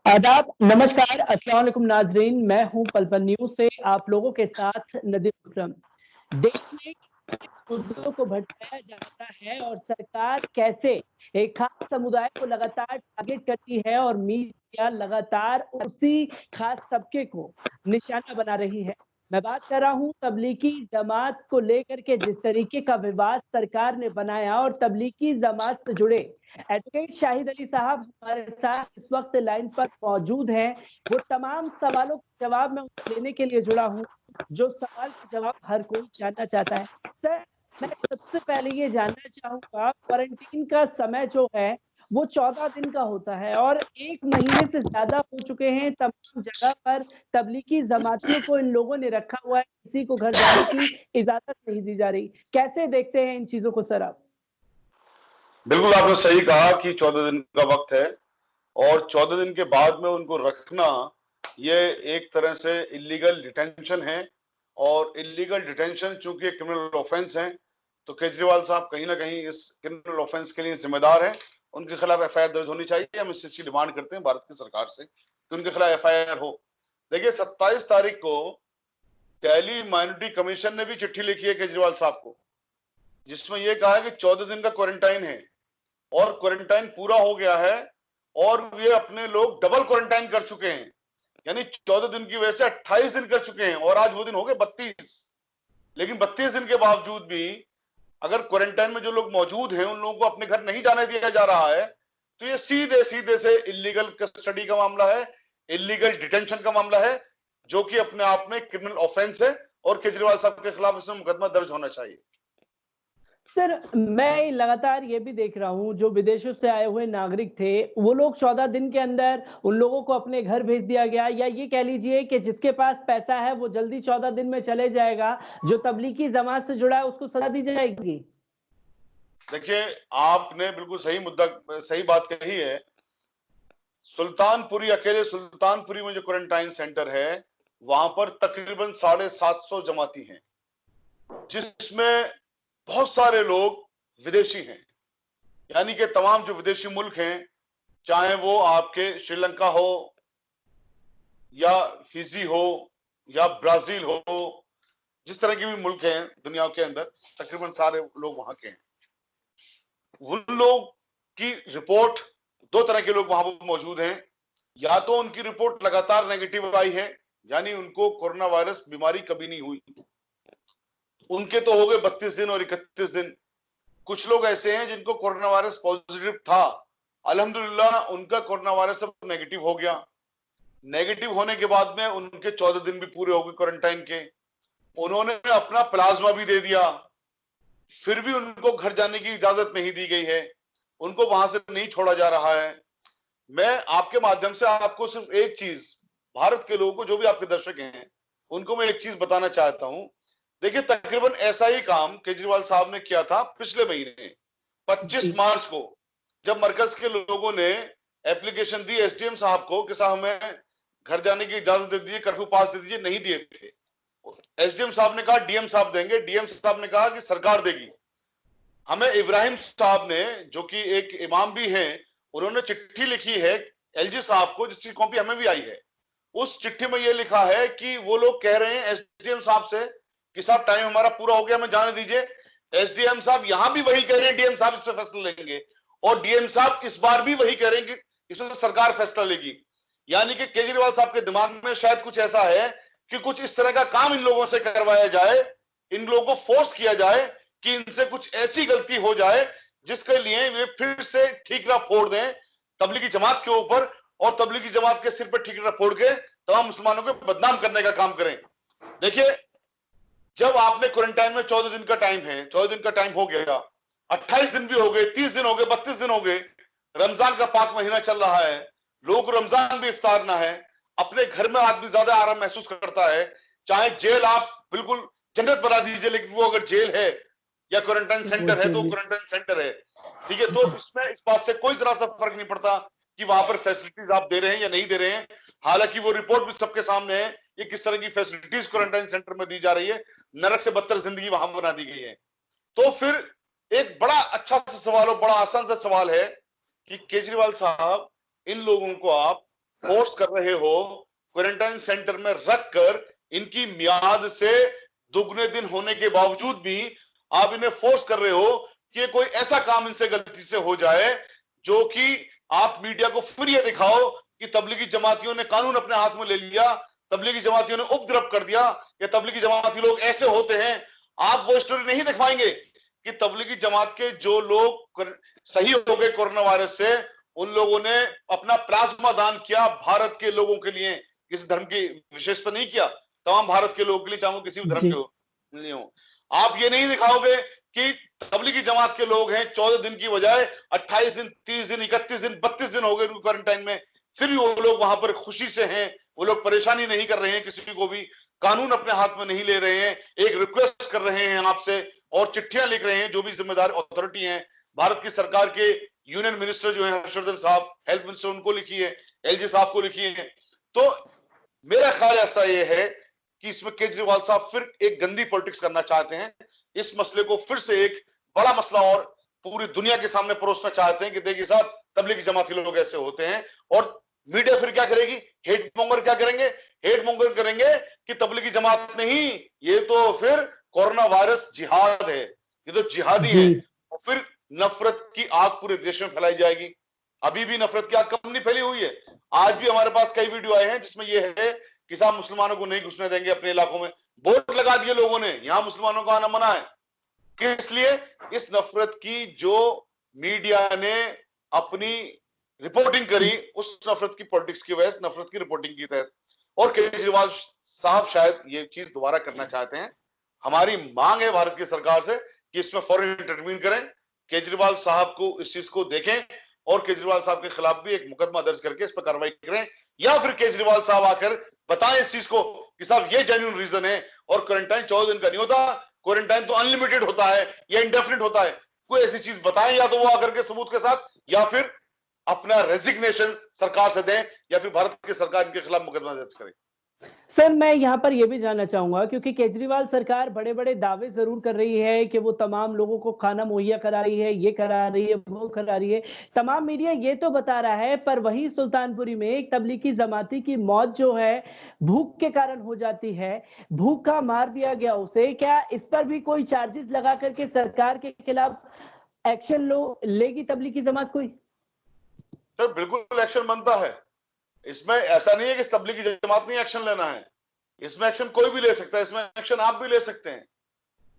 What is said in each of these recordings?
आदाब, नमस्कार, अस्सलाम वालेकुम नाज़रीन। मैं हूं पल-पल न्यूज़ से आप लोगों के साथ नदीम अकरम। देश में मुद्दों को भटकाया जाता है और सरकार कैसे एक खास समुदाय को लगातार टारगेट करती है और मीडिया लगातार उसी खास तबके को निशाना बना रही है। मैं बात कर रहा हूँ तब्लीगी जमात को लेकर के जिस तरीके का विवाद सरकार ने बनाया और तब्लीगी जमात से जुड़े एडवोकेट शाहिद अली साहब हमारे साथ इस वक्त लाइन पर मौजूद हैं। वो तमाम सवालों का जवाब मैं उनसे लेने के लिए जुड़ा हूँ, जो सवाल का जवाब हर कोई जानना चाहता है। सर, मैं सबसे पहले ये जानना चाहूँगा क्वारंटीन का समय जो है वो 14 दिन का होता है और 1 महीने से ज़्यादा हो चुके हैं। तमाम जगह पर तब्लीगी जमातियों को इन लोगों ने रखा हुआ है, किसी को घर जाने की इजाज़त नहीं दी जा रही। कैसे देखते हैं इन चीज़ों को सर आप? बिल्कुल आपने सही कहा कि 14 दिन का वक्त है और 14 दिन के बाद में उनको रखना ये एक तरह से इलीगल डिटेंशन है और इलीगल डिटेंशन चूंकि क्रिमिनल ऑफेंस है तो केजरीवाल साहब कहीं ना कहीं इस क्रिमिनल ऑफेंस के लिए जिम्मेदार हैं। उनके खिलाफ एफआईआर दर्ज होनी चाहिए। हम इस चीज की डिमांड करते हैं भारत की सरकार से कि उनके खिलाफ एफआईआर हो। देखिए 27 तारीख को दिल्ली माइनॉरिटी कमीशन ने भी चिट्ठी लिखी है केजरीवाल साहब को, जिसमें यह कहा है कि 14 दिन का क्वारंटाइन है और क्वारंटाइन पूरा हो गया है और वे अपने लोग डबल क्वारंटाइन कर चुके हैं, यानी 14 दिन की वजह से 28 दिन कर चुके हैं और आज वो दिन हो गए 32। लेकिन 32 दिन के बावजूद भी अगर क्वारंटाइन में जो लोग मौजूद हैं उन लोगों को अपने घर नहीं जाने दिया जा रहा है तो ये सीधे सीधे से इलीगल कस्टडी का मामला है, इलीगल डिटेंशन का मामला है, जो कि अपने आप में क्रिमिनल ऑफेंस है और केजरीवाल साहब के खिलाफ इसमें मुकदमा दर्ज होना चाहिए। सर, मैं लगातार ये भी देख रहा हूँ जो विदेशों से आए हुए नागरिक थे, वो लोग 14 दिन के अंदर उन लोगों को अपने घर भेज दिया गया या ये कह लीजिए कि जिसके पास पैसा है वो जल्दी 14 दिन में चले जाएगा, जो तब्लीगी जमात से जुड़ा है उसको सजा दी जाएगी। देखिए आपने बिल्कुल सही बात कही है। सुल्तानपुरी, अकेले सुल्तानपुरी में जो क्वारंटाइन सेंटर है वहां पर तकरीबन 750 जमाती हैं, जिसमें बहुत सारे लोग विदेशी हैं, यानी कि तमाम जो विदेशी मुल्क हैं, चाहे वो आपके श्रीलंका हो या फिजी हो या ब्राजील हो, जिस तरह के भी मुल्क हैं दुनिया के अंदर तकरीबन सारे लोग वहां के हैं। उन लोग की रिपोर्ट, दो तरह के लोग वहां पर मौजूद हैं, या तो उनकी रिपोर्ट लगातार नेगेटिव आई है, यानी उनको कोरोना वायरस बीमारी कभी नहीं हुई, उनके तो हो गए 32 दिन और 31 दिन। कुछ लोग ऐसे हैं जिनको कोरोना वायरस पॉजिटिव था, अल्हम्दुलिल्लाह उनका कोरोना वायरस अब नेगेटिव हो गया। नेगेटिव होने के बाद में उनके 14 दिन भी पूरे हो गए क्वारंटाइन के, उन्होंने अपना प्लाज्मा भी दे दिया, फिर भी उनको घर जाने की इजाजत नहीं दी गई है, उनको वहां से नहीं छोड़ा जा रहा है। मैं आपके माध्यम से आपको सिर्फ एक चीज, भारत के लोगों को, जो भी आपके दर्शक हैं, उनको मैं एक चीज बताना चाहता हूं। देखिए तकरीबन ऐसा ही काम केजरीवाल साहब ने किया था पिछले महीने 25 मार्च को, जब मरकज के लोगों ने एप्लीकेशन दी एसडीएम साहब को कि साहब हमें घर जाने की इजाजत दे दीजिए, कर्फ्यू पास दे दीजिए, नहीं दिए थे। एसडीएम साहब ने कहा डीएम साहब देंगे, डीएम साहब ने कहा कि सरकार देगी। हमें इब्राहिम साहब ने, जो कि एक इमाम भी हैं, उन्होंने चिट्ठी लिखी है एलजी साहब को, जिसकी कॉपी हमें भी आई है। उस चिट्ठी में यह लिखा है कि वो लोग कह रहे हैं एसडीएम साहब से कि साहब टाइम हमारा पूरा हो गया, हमें जाने दीजिए। एसडीएम साहब यहां भी वही कह रहे हैं, डीएम साहब इस पर फैसला लेंगे, और डीएम साहब इस बार भी वही कह रहे हैं कि इसमें सरकार फैसला लेगी। यानी कि केजरीवाल साहब के दिमाग में शायद कुछ ऐसा है कि कुछ इस तरह का काम इन लोगों से करवाया जाए, इन लोगों को फोर्स किया जाए कि इनसे कुछ ऐसी गलती हो जाए जिसके लिए वे फिर से ठीकरा फोड़ दें तबलीगी जमात के ऊपर, और तबलीगी जमात के सिर पर ठीकरा फोड़ के तमाम मुसलमानों को बदनाम करने का काम करें। देखिए जब आपने क्वारंटाइन में 14 दिन का टाइम है, 14 दिन का टाइम हो गया, 28 दिन भी हो गए, 30 दिन हो गए, 32 दिन हो गए, रमजान का पाक महीना चल रहा है, लोगों को रमजान भी इफ्तार ना है, अपने घर में आदमी ज्यादा आराम महसूस करता है। चाहे जेल आप बिल्कुल जन्नत बना दीजिए, लेकिन वो अगर जेल है या क्वारंटाइन सेंटर है तो क्वारंटाइन सेंटर है, ठीक है। तो इसमें इस बात से कोई जरा सा फर्क नहीं पड़ता कि वहां पर फैसिलिटीज आप दे रहे हैं या नहीं दे रहे हैं। हालांकि वो रिपोर्ट भी सबके सामने है, ये किस तरह की फैसिलिटीज क्वारंटाइन सेंटर में दी जा रही है, नरक से बदतर जिंदगी वहां बना दी गई है। तो फिर एक बड़ा अच्छा सा सवाल और बड़ा आसान सा सवाल है कि केजरीवाल साहब इन लोगों को आप पोस्ट कर रहे हो, क्वारंटाइन सेंटर में रखकर इनकी मियाद से दुगने दिन होने के बावजूद भी आप इन्हें फोर्स कर रहे हो कि कोई ऐसा काम इनसे गलती से हो जाए जो कि आप मीडिया को फिर ये दिखाओ कि तबलीगी जमातियों ने कानून अपने हाथ में ले लिया, तबलीगी जमातियों ने उपद्रव कर दिया, या तबलीगी जमाती लोग ऐसे होते हैं। आप वो स्टोरी नहीं दिखवाएंगे कि तबलीगी जमात के जो लोग सही हो गए कोरोना वायरस से, उन लोगों ने अपना प्लाज्मा दान किया भारत के लोगों के लिए, किसी धर्म की विशेष पर नहीं किया, तमाम भारत के लोगों के लिए, चाहे वो किसी भी धर्म के लिए हो। आप ये नहीं दिखाओगे कि तबलीगी जमात के लोग हैं 14 दिन की बजाय 28 दिन, 30 दिन, 31 दिन, 32 दिन हो गए क्वारंटाइन में, फिर भी वो लोग वहां पर खुशी से हैं, वो लोग परेशानी नहीं कर रहे हैं, किसी को भी कानून अपने हाथ में नहीं ले रहे हैं, एक रिक्वेस्ट कर रहे हैं आपसे और चिट्ठियां लिख रहे हैं। जो भी जिम्मेदार अथॉरिटी हैं भारत की सरकार के, यूनियन मिनिस्टर जो है हर्षवर्धन साहब, हेल्थ मिनिस्टर, उनको लिखी है, एलजी साहब को लिखी है। तो मेरा ख्याल ऐसा ये है कि इसमें केजरीवाल साहब फिर एक गंदी पॉलिटिक्स करना चाहते हैं, इस मसले को फिर से एक बड़ा मसला और पूरी दुनिया के सामने परोसना चाहते हैं कि देखिए साहब तबलीगी जमाती लोग ऐसे होते हैं। और मीडिया फिर क्या करेगी? हेट मॉन्गर क्या करेंगे? हेट मॉन्गर करेंगे कि तबलीगी जमात नहीं, ये तो फिर कोरोना वायरस जिहाद है, ये तो जिहादी है, और फिर नफरत की आग पूरे देश में फैलाई जाएगी। अभी भी नफरत की आग कम नहीं फैली हुई है। आज भी हमारे पास कई वीडियो आए हैं जिसमें यह है कि साहब मुसलमानों को नहीं घुसने देंगे अपने इलाकों में, बोर्ड लगा दिए लोगों ने, यहां मुसलमानों को आना मना है। किस लिए? इस नफरत की जो मीडिया ने अपनी रिपोर्टिंग करी, उस नफरत की पॉलिटिक्स की वजह से, नफरत की रिपोर्टिंग की तहत। और केजरीवाल साहब शायद ये चीज दोबारा करना चाहते हैं। हमारी मांग है भारत की सरकार से कि इसमें फौरन इंटरवीन करें, केजरीवाल साहब को इस चीज को देखें और केजरीवाल साहब के खिलाफ भी एक मुकदमा दर्ज करके इस पर कार्रवाई करें, या फिर केजरीवाल साहब आकर बताएं इस चीज को कि साहब ये जेन्युइन रीजन है और क्वारंटाइन 14 दिन का नहीं होता, क्वारंटाइन तो अनलिमिटेड होता है या इंडेफिनिट होता है। कोई ऐसी चीज बताएं, या तो वो आकर के सबूत के साथ, या फिर अपना रेजिग्नेशन सरकार से दें, या फिर भारत की सरकार इनके खिलाफ मुकदमा दर्ज करे। सर मैं यहाँ पर यह भी जानना चाहूंगा, क्योंकि केजरीवाल सरकार बड़े बड़े दावे जरूर कर रही है कि वो तमाम लोगों को खाना मुहैया करा रही है, ये करा रही है, वो करा रही है, तमाम मीडिया ये तो बता रहा है, पर वहीं सुल्तानपुरी में एक तबलीगी जमाती की मौत जो है भूख के कारण हो जाती है, भूख का मार दिया गया उसे। क्या इस पर भी कोई चार्जेस लगा करके सरकार के खिलाफ एक्शन लेगी तबलीगी जमात कोई? सर बिल्कुल एक्शन बनता है। इसमें ऐसा नहीं है कि तबलीगी जमात नहीं एक्शन लेना है, इसमें एक्शन कोई भी ले सकता है, इसमें एक्शन आप भी ले सकते हैं।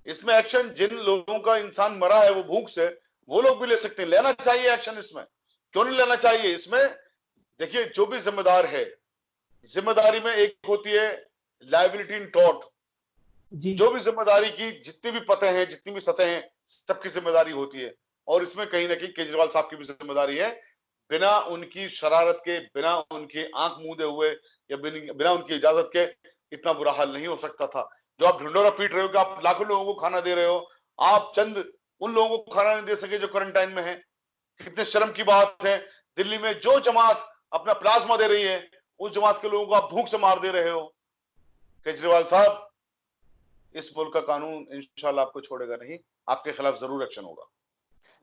इसमें एक्शन जिन लोगों का इंसान मरा है वो भूख से, वो लोग भी ले सकते हैं। लेना चाहिए एक्शन, इसमें क्यों नहीं लेना चाहिए? इसमें देखिए जो भी जिम्मेदार है, जिम्मेदारी में एक होती है लायबिलिटी इन टॉट, जो भी जिम्मेदारी की जितनी भी पते हैं, जितनी भी सतह हैं, सबकी जिम्मेदारी होती है। और इसमें कहीं ना कहीं केजरीवाल साहब की भी जिम्मेदारी है। बिना उनकी शरारत के, बिना उनके आंख मूंदे हुए, या बिना उनकी इजाजत के इतना बुरा हाल नहीं हो सकता था। जो आप ढिंडोरा पीट रहे हो कि आप लाखों लोगों को खाना दे रहे हो, आप चंद उन लोगों को खाना नहीं दे सके जो क्वारंटाइन में है। कितने शर्म की बात है। दिल्ली में जो जमात अपना प्लाज्मा दे रही है, उस जमात के लोगों को आप भूख से मार दे रहे हो। केजरीवाल साहब, इस मुल्क का कानून इंशाल्लाह आपको छोड़ेगा नहीं, आपके खिलाफ जरूर एक्शन होगा।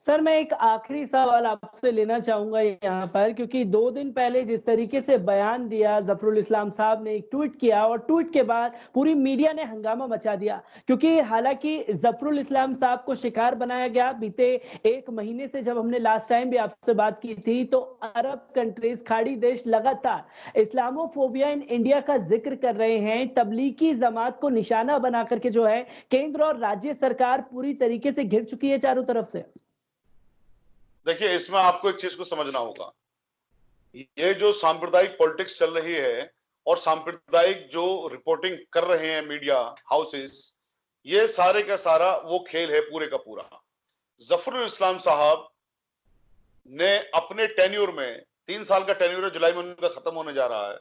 सर मैं एक आखिरी सवाल आपसे लेना चाहूंगा यहाँ पर, क्योंकि 2 दिन पहले जिस तरीके से बयान दिया जफरुल इस्लाम साहब ने, एक ट्वीट किया और ट्वीट के बाद पूरी मीडिया ने हंगामा मचा दिया, क्योंकि हालांकि जफरुल इस्लाम साहब को शिकार बनाया गया। बीते 1 महीने से जब हमने लास्ट टाइम भी आपसे बात की थी, तो अरब कंट्रीज, खाड़ी देश लगातार इस्लामोफोबिया इन इंडिया का जिक्र कर रहे हैं। तबलीगी जमात को निशाना बना करके जो है केंद्र और राज्य सरकार पूरी तरीके से घिर चुकी है चारों तरफ से। देखिए इसमें आपको एक चीज को समझना होगा, ये जो सांप्रदायिक पॉलिटिक्स चल रही है और सांप्रदायिक जो रिपोर्टिंग कर रहे हैं मीडिया हाउसेस, ये सारे का सारा वो खेल है पूरे का पूरा। जफरुल इस्लाम साहब ने अपने टेन्यूर में, 3 साल का टेन्यूर है, जुलाई में उनका खत्म होने जा रहा है,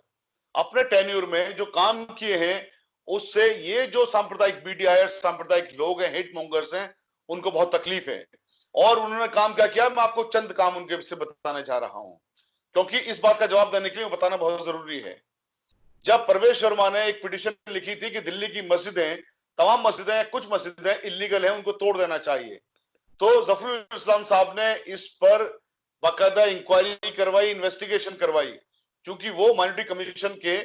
अपने टेन्यूर में जो काम किए हैं उससे ये जो सांप्रदायिक मीडिया है, सांप्रदायिक लोग हैं, हेट मॉन्गर्स हैं, उनको बहुत तकलीफ है। और उन्होंने काम क्या किया, मैं आपको चंद काम उनके से बताने जा रहा हूं, क्योंकि इस बात का जवाब देने के लिए बताना बहुत जरूरी है। जब परवेश वर्मा ने एक पिटीशन लिखी थी कि दिल्ली की मस्जिदें, तमाम मस्जिदें, कुछ मस्जिदें इलीगल हैं, उनको तोड़ देना चाहिए, तो जफरुल इस्लाम साहब ने इस पर बाकायदा इंक्वायरी करवाई, इन्वेस्टिगेशन करवाई चूंकि वो माइनॉरिटी कमीशन के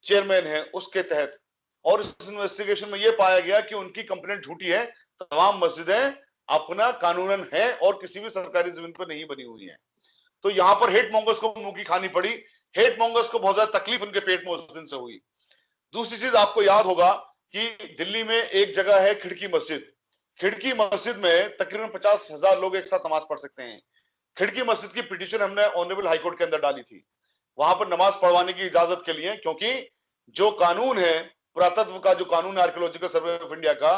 चेयरमैन है उसके तहत, और इस इन्वेस्टिगेशन में ये पाया गया कि उनकी कंप्लेंट झूठी है, तमाम मस्जिदें अपना कानूनन है और किसी भी सरकारी जमीन पर नहीं बनी हुई है। तो यहां पर हेट मॉन्गर्स को मुंह की खानी पड़ी, हेट मॉन्गर्स को बहुत ज्यादा तकलीफ उनके पेट में उस दिन से हुई। दूसरी चीज आपको याद होगा कि दिल्ली में एक जगह है खिड़की मस्जिद, खिड़की मस्जिद में तकरीबन 50,000 लोग एक साथ नमाज पढ़ सकते हैं। खिड़की मस्जिद की पिटीशन हमने ऑनरेबल हाईकोर्ट के अंदर डाली थी वहां पर नमाज पढ़वाने की इजाजत के लिए, क्योंकि जो कानून है पुरातत्व का, जो कानून है आर्कियोलॉजिकल सर्वे ऑफ इंडिया का,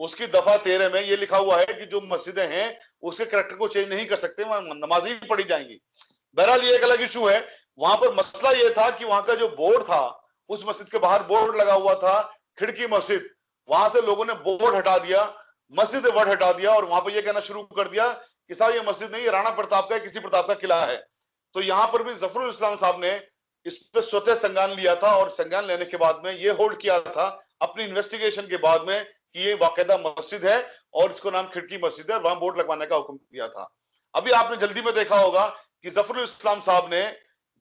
उसकी दफा 13 में ये लिखा हुआ है कि जो मस्जिदें हैं उसके करैक्टर को चेंज नहीं कर सकते, वहां नमाज ही पढ़ी जाएंगी। बहरहाल ये एक अलग इशू है। वहां पर मसला ये था कि वहां का जो बोर्ड था, उस मस्जिद के बाहर बोर्ड लगा हुआ था खिड़की मस्जिद, वहां से लोगों ने बोर्ड हटा दिया, मस्जिद वर्ड हटा दिया और वहां पर यह कहना शुरू कर दिया कि साहब ये मस्जिद नहीं, ये राणा प्रताप का, किसी प्रताप का किला है। तो यहां पर भी जफरुल इस्लाम साहब ने इस पर स्वतः संज्ञान लिया था और संज्ञान लेने के बाद में ये होल्ड किया था अपनी इन्वेस्टिगेशन के बाद में कि ये बाकायदा मस्जिद है और इसको नाम खिड़की मस्जिद है, वहां बोर्ड लगवाने का हुक्म दिया था। अभी आपने जल्दी में देखा होगा कि जफरुल इस्लाम साहब ने,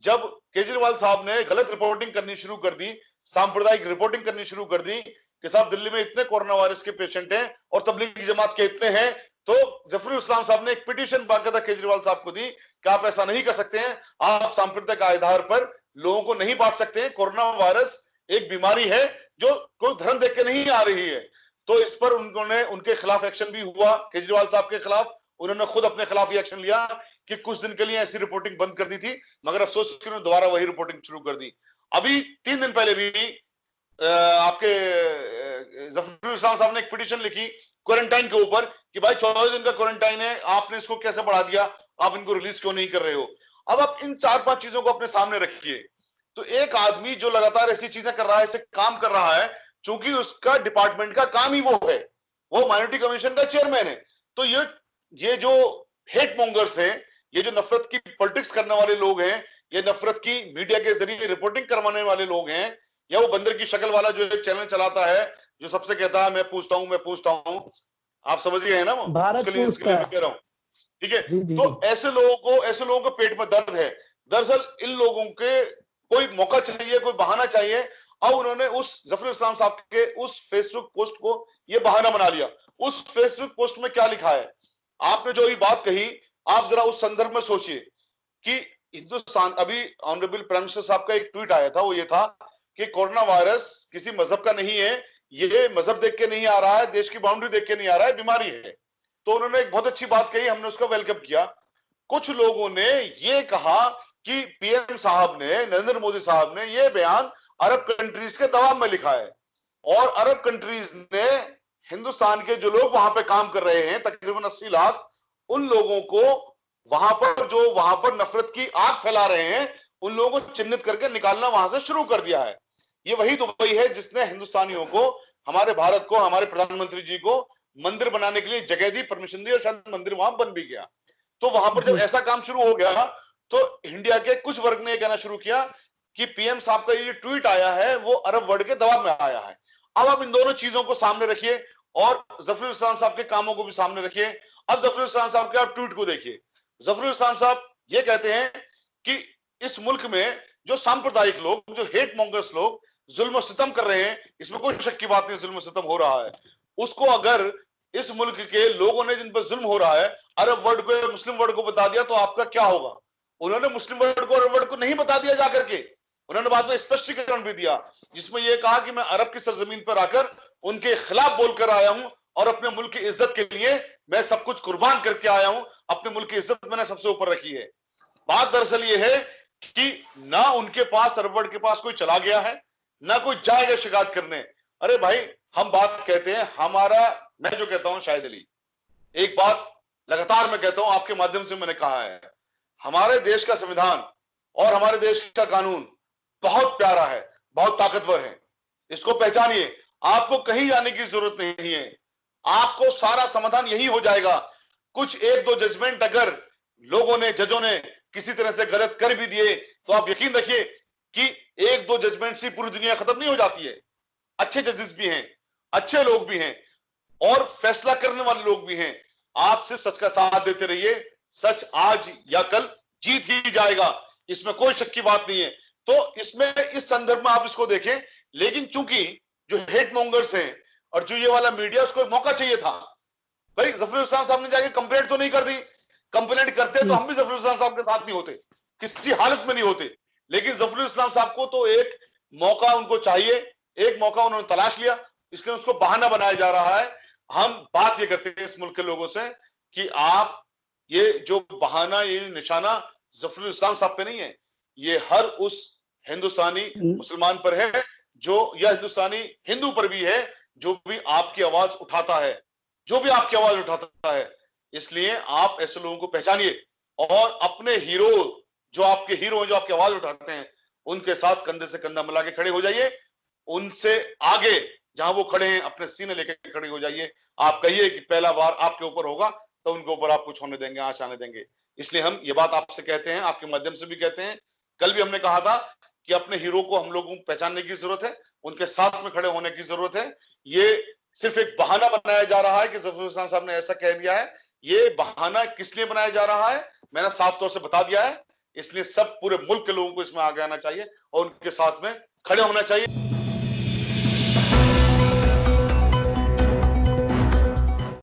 जब केजरीवाल साहब ने गलत रिपोर्टिंग करनी शुरू कर दी, सांप्रदायिक रिपोर्टिंग करनी शुरू कर दी कि साहब दिल्ली में इतने कोरोना वायरस के पेशेंट हैं और तबलीगी जमात के इतने हैं, तो जफरुल इस्लाम साहब ने एक पिटीशन बाकायदा केजरीवाल साहब को दी कि आप ऐसा नहीं कर सकते हैं, आप सांप्रदायिक आधार पर लोगों को नहीं बांट सकते हैं, कोरोना वायरस एक बीमारी है जो कोई धर्म देख के नहीं आ रही है। तो इस पर उन्होंने, उनके खिलाफ एक्शन भी हुआ, केजरीवाल साहब के खिलाफ उन्होंने खुद अपने खिलाफ ये एक्शन लिया कि कुछ दिन के लिए ऐसी रिपोर्टिंग बंद कर दी थी, मगर अफसोस कि उन्होंने दोबारा वही रिपोर्टिंग शुरू कर दी। अभी 3 दिन पहले भी आपके जफरुल इस्लाम साहब ने एक पिटीशन लिखी क्वारंटाइन के ऊपर कि भाई 14 दिन का क्वारंटाइन है, आपने इसको कैसे बढ़ा दिया, आप इनको रिलीज क्यों नहीं कर रहे हो। अब आप इन 4-5 चीजों को अपने सामने रखिए, तो एक आदमी जो लगातार ऐसी चीजें कर रहा है, ऐसे काम कर रहा है, चूंकि उसका डिपार्टमेंट का काम ही वो है, वो माइनॉरिटी कमीशन का चेयरमैन है, तो ये जो हेट मॉन्गर्स हैं, ये जो नफरत की पॉलिटिक्स करने वाले लोग हैं, ये नफरत की मीडिया के जरिए रिपोर्टिंग करवाने वाले लोग हैं, या वो बंदर की शक्ल वाला जो एक चैनल चलाता है जो सबसे कहता है मैं पूछता हूं, आप समझ गए हैं ना, उसके लिए मैं कह रहा हूं, ठीक है। तो ऐसे लोगों को पेट में दर्द है। दरअसल इन लोगों के कोई मौका चाहिए, कोई बहाना चाहिए। अब उन्होंने उस जफरुल इस्लाम साहब के उस फेसबुक पोस्ट को ये बहाना बना लिया। उस फेसबुक पोस्ट में क्या लिखा है, आपने जो ये बात कही, आप जरा उस संदर्भ में सोचिए कि हिंदुस्तान, अभी ऑनरेबल प्राइम मिनिस्टर साहब का एक ट्वीट आया था, वो ये था कि कोरोना वायरस किसी मजहब का नहीं है, ये मजहब देख के नहीं आ रहा है, देश की बाउंड्री देख के नहीं आ रहा है, बीमारी है। तो उन्होंने एक बहुत अच्छी बात कही, हमने उसका वेलकम किया। कुछ लोगों ने ये कहा कि पीएम साहब ने, नरेंद्र मोदी साहब ने ये बयान अरब कंट्रीज के दबाव में लिखा है, और अरब कंट्रीज ने हिंदुस्तान के जो लोग वहां पे काम कर रहे हैं, तकरीबन 80 लाख, उन लोगों को वहां पर नफरत की आग फैला रहे हैं, उन लोगों को चिन्हित करके निकालना वहां से शुरू कर दिया है। ये वही दुबई है जिसने हिंदुस्तानियों को, हमारे भारत को, हमारे प्रधानमंत्री जी को मंदिर बनाने के लिए जगह दी, परमिशन दी, और शायद मंदिर वहां बन भी गया। तो वहां पर जब ऐसा काम शुरू हो गया तो इंडिया के कुछ वर्ग ने कहना शुरू किया कि पीएम साहब का ये ट्वीट आया है वो अरब वर्ल्ड के दबाव में आया है। अब आप इन दोनों चीजों को सामने रखिए और जफरुल इस्लाम साहब के कामों को भी सामने रखिए। अब जफरुल इस्लाम साहब के आप ट्वीट को देखिए। जफरुल इस्लाम साहब ये कहते हैं कि इस मुल्क में जो सांप्रदायिक लोग, जो हेट मॉन्गर्स लोग जुल्म सितम कर रहे हैं, इसमें कोई शक की बात नहीं, जुल्म सितम हो रहा है, उसको अगर इस मुल्क के लोगों ने जिन पर जुल्म हो रहा है अरब वर्ल्ड को, मुस्लिम वर्ल्ड को बता दिया तो आपका क्या होगा। उन्होंने मुस्लिम वर्ल्ड को, अरब वर्ल्ड को नहीं बता दिया जाकर के, उन्होंने बाद में स्पष्टीकरण भी दिया जिसमें यह कहा कि मैं अरब की सरजमीन पर आकर उनके खिलाफ बोलकर आया हूं और अपने मुल्क की इज्जत के लिए मैं सब कुछ कुर्बान करके आया हूं, अपने मुल्क की इज्जत मैंने सबसे ऊपर रखी है। बात दरअसल ये है कि ना उनके पास, अरब वर्ल्ड के पास कोई चला गया है, ना कोई जाएगा शिकायत करने। अरे भाई, हम बात कहते हैं, हमारा, मैं जो कहता हूं शाहिद अली, एक बात लगातार मैं कहता हूं, आपके माध्यम से मैंने कहा है, हमारे देश का संविधान और हमारे देश का कानून बहुत प्यारा है, बहुत ताकतवर है, इसको पहचानिए। आपको कहीं जाने की जरूरत नहीं है, आपको सारा समाधान यही हो जाएगा। कुछ 1-2 जजमेंट अगर लोगों ने, जजों ने किसी तरह से गलत कर भी दिए तो आप यकीन रखिए कि 1-2 जजमेंट से पूरी दुनिया खत्म नहीं हो जाती है। अच्छे जजेस भी हैं, अच्छे लोग भी हैं और फैसला करने वाले लोग भी हैं। आप सिर्फ सच का साथ देते रहिए, सच आज या कल जीत ही जाएगा, इसमें कोई शक की बात नहीं है। तो इसमें इस संदर्भ में आप इसको देखें। लेकिन चूंकि जो हेट मॉन्गर्स हैं और जो ये वाला मीडिया, उसको मौका चाहिए था। भाई जफरुल इस्लाम साहब ने जाके कंप्लेंट तो नहीं कर दी, कंप्लेंट करते तो हम भी जफरुल इस्लाम साहब के साथ नहीं होते, किसी हालत में नहीं होते। लेकिन जफरुल इस्लाम साहब को तो एक मौका उनको चाहिए, एक मौका उन्होंने तलाश लिया, इसलिए उसको बहाना बनाया जा रहा है। हम बात ये करते हैं इस मुल्क के लोगों से कि आप ये जो बहाना, ये निशाना जफरुल इस्लाम साहब पे नहीं है, ये हर उस हिंदुस्तानी मुसलमान पर है, जो यह हिंदुस्तानी हिंदू पर भी है, जो भी आपकी आवाज उठाता है, जो भी आपकी आवाज उठाता है। इसलिए आप ऐसे लोगों को पहचानिए और अपने हीरो, जो आपके हीरो हैं, जो आपकी आवाज उठाते हैं, उनके साथ कंधे से कंधा मिला के खड़े हो जाइए। उनसे आगे जहां वो खड़े हैं अपने सीने लेके खड़े हो जाइए। आप कहिए कि पहला बार आपके ऊपर होगा तो उनके ऊपर आप कुछ होने देंगे, आंच आने देंगे। इसलिए हम ये बात आपसे कहते हैं, आपके माध्यम से भी कहते हैं। कल भी हमने कहा था कि अपने हीरो को हम लोगों को पहचानने की जरूरत है, उनके साथ में खड़े होने की जरूरत है। ये सिर्फ एक बहाना बनाया जा रहा है कि जफरुल इस्लाम साहब ने ऐसा कह दिया है। ये बहाना किस लिए बनाया जा रहा है मैंने साफ तौर से बता दिया है। इसलिए सब पूरे मुल्क के लोगों को इसमें आगे आना चाहिए और उनके साथ में खड़े होना चाहिए।